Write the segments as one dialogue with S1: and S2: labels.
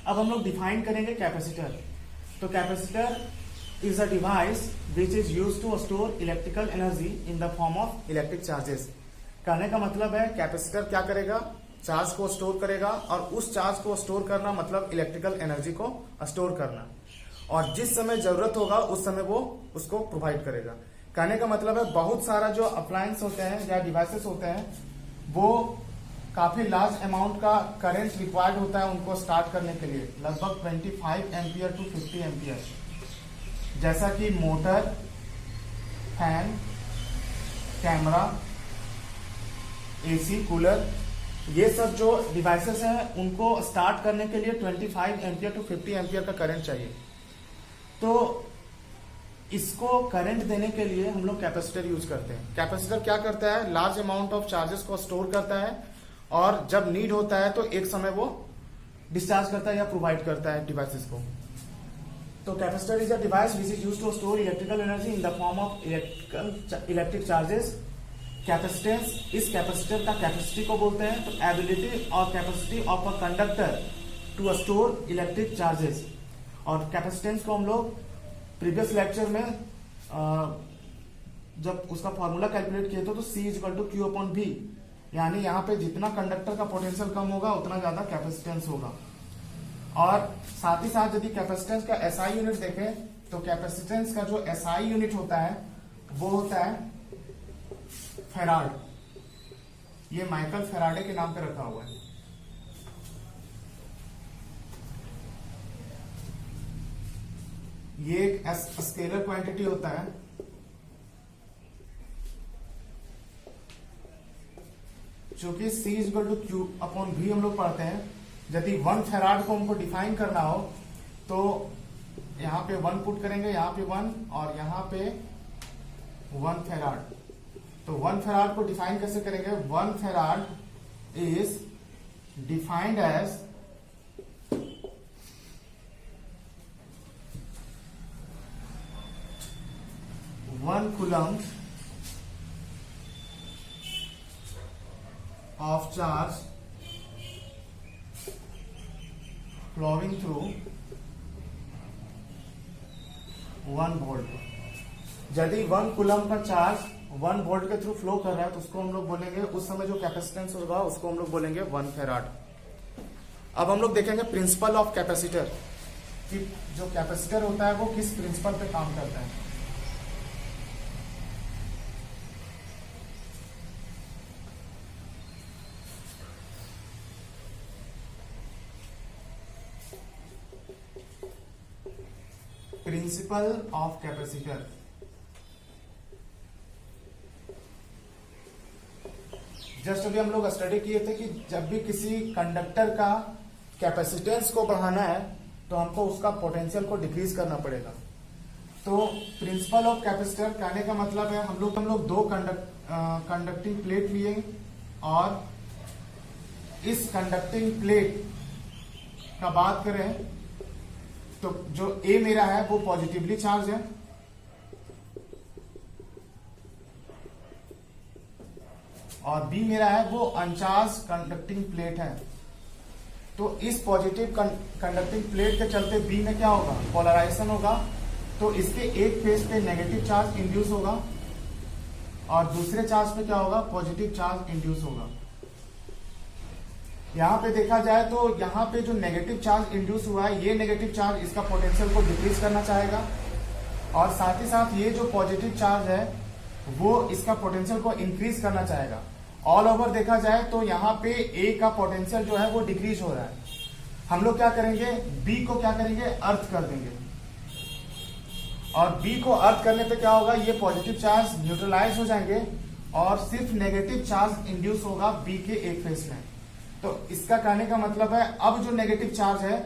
S1: अब हम लोग डिफाइन करेंगे कैपेसिटर। तो capacitor is a device which is use to store electrical energy in the form of electric charges. कहने का मतलब है कैपेसिटर क्या करेगा, चार्ज को स्टोर करेगा, और उस चार्ज को स्टोर करना मतलब इलेक्ट्रिकल एनर्जी को स्टोर करना, और जिस समय जरूरत होगा उस समय वो उसको प्रोवाइड करेगा। कहने का मतलब है बहुत सारा जो अप्लायंस होते हैं या डिवाइसेस होते हैं वो काफी लार्ज अमाउंट का करंट रिक्वायर्ड होता है उनको स्टार्ट करने के लिए, लगभग 25 एम्पियर टू 50 एम्पियर, जैसा कि motor, fan, camera, AC, cooler, ये सब जो डिवाइसेस हैं उनको स्टार्ट करने के लिए 25 एम्पियर टू 50 एम्पियर का करंट चाहिए। तो इसको करंट देने के लिए हम लोग कैपेसिटर यूज करते हैं। कैपेसिटर क्या करता है, लार्ज अमाउंट ऑफ चार्जेस को स्टोर करता है, और जब नीड होता है तो एक समय वो डिस्चार्ज करता है या प्रोवाइड करता है डिवाइसेस को। तो capacitor is a device which is use to store electrical energy in the form of electric charges. Capacitance, इस कैपेसिटर का कैपेसिटी को बोलते हैं। तो एबिलिटी और capacity of a conductor to store electric charges. और कैपेसिटेंस को हम लोग प्रीवियस लेक्चर में जब उसका फॉर्मूला कैलकुलेट किए थे तो C equal to Q upon V, यानी यहाँ पे जितना कंडक्टर का पोटेंशियल कम होगा उतना ज्यादा कैपेसिटेंस होगा। और साथ ही साथ यदि कैपेसिटेंस का SI यूनिट देखें तो कैपेसिटेंस का जो SI यूनिट होता है वो होता है फैराड। ये माइकल फैराडे के नाम पे रखा हुआ है। ये एक स्केलर क्वांटिटी होता है जो कि C equal to Q upon V हम लोग पढ़ते हैं। यदि 1 फैराड को हमको डिफाइन करना हो तो यहां पे 1 पुट करेंगे, यहां पे 1 और यहां पे 1 फैराड। तो 1 फैराड को डिफाइन कैसे करेंगे, 1 farad is defined as 1 coulomb of charge flowing through 1 volt। यदि 1 कूलम का चार्ज 1 वोल्ट के थ्रू फ्लो कर रहा है तो उसको हम लोग बोलेंगे, उस समय जो कैपेसिटेंस होगा उसको हम लोग बोलेंगे 1 फैराड। अब हम लोग देखेंगे प्रिंसिपल ऑफ कैपेसिटर कि जो कैपेसिटर होता है वो किस प्रिंसिपल पे काम करता है। प्रिंसिपल ऑफ कैपेसिटर, जस्ट अभी हम लोग स्टडी किए थे कि जब भी किसी कंडक्टर का कैपेसिटेंस को बढ़ाना है तो हमको उसका पोटेंशियल को डिक्रीज करना पड़ेगा। तो प्रिंसिपल ऑफ कैपेसिटर कहने का मतलब है हम लोग 2 कंडक्टिंग प्लेट लिए, और इस कंडक्टिंग प्लेट का बात करें तो जो A मेरा है वो पॉजिटिवली चार्ज है, और B मेरा है वो अनचार्ज कंडक्टिंग प्लेट है। तो इस पॉजिटिव कंडक्टिंग प्लेट के चलते B में क्या होगा, पोलराइजेशन होगा। तो इसके एक फेज पे नेगेटिव चार्ज इंड्यूस होगा और दूसरे चार्ज पे क्या होगा, पॉजिटिव चार्ज इंड्यूस होगा। यहां पे देखा जाए तो यहां पे जो नेगेटिव चार्ज इंड्यूस हुआ है, ये नेगेटिव चार्ज इसका पोटेंशियल को डिक्रीज करना चाहेगा, और साथ ही साथ ये जो पॉजिटिव चार्ज है वो इसका पोटेंशियल को इंक्रीज करना चाहेगा। ऑल ओवर देखा जाए तो यहाँ पे A का पोटेंशियल जो है वो डिक्रीज हो रहा है। हम लोग क्या करेंगे, B को क्या करेंगे, अर्थ कर देंगे, और B को अर्थ करने पे क्या होगा, ये पॉजिटिव चार्ज न्यूट्रलाइज हो जाएंगे और सिर्फ नेगेटिव चार्ज इंड्यूस होगा B के एक फेस में। तो इसका कहने का मतलब है अब जो नेगेटिव चार्ज है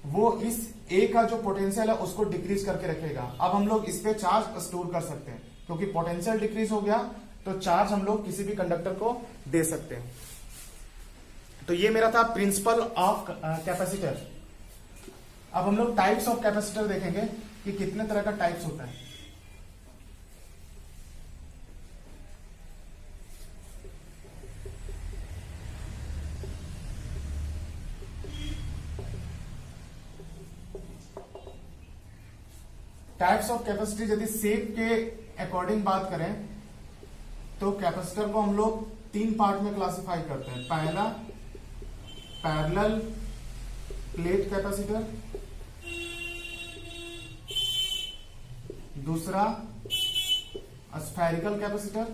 S1: वो इस A का जो पोटेंशियल है उसको डिक्रीज करके रखेगा। अब हम लोग इस पे चार्ज स्टोर कर सकते हैं क्योंकि पोटेंशियल डिक्रीज हो गया तो चार्ज हम लोग किसी भी कंडक्टर को दे सकते हैं। तो ये मेरा था प्रिंसिपल ऑफ कैपेसिटर। अब हम लोग टाइप्स ऑफ कैपेसिटर देखेंगे कि कितने तरह का टाइप्स होता है। टाइप्स ऑफ कैपेसिटी यदि शेप के अकॉर्डिंग बात करें तो कैपेसिटर को हम लोग 3 पार्ट में क्लासिफाई करते हैं। पहला पैरेलल प्लेट कैपेसिटर, दूसरा स्फेरिकल कैपेसिटर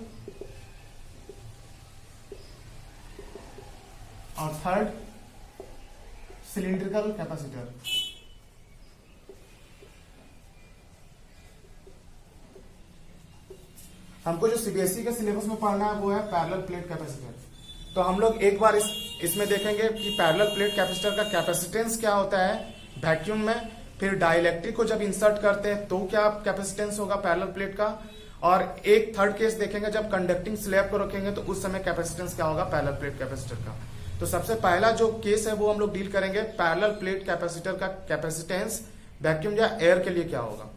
S1: और थर्ड सिलिंड्रिकल कैपेसिटर। हमको जो सीबीएसई के सिलेबस में पढ़ना है वो है पैरेलल प्लेट कैपेसिटर। तो हम लोग एक बार इसमें देखेंगे कि पैरेलल प्लेट कैपेसिटर का कैपेसिटेंस क्या होता है वैक्यूम में, फिर डाइलेक्ट्रिक को जब इंसर्ट करते हैं तो क्या कैपेसिटेंस होगा पैरेलल प्लेट का, और एक थर्ड केस देखेंगे जब कंडक्टिंग स्लैब को रखेंगे तो उस समय कैपेसिटेंस क्या होगा पैरेलल प्लेट कैपेसिटर का। तो सबसे पहला जो केस है वो हम लोग डील करेंगे पैरेलल प्लेट कैपेसिटर का कैपेसिटेंस वैक्यूम या एयर के लिए क्या होगा।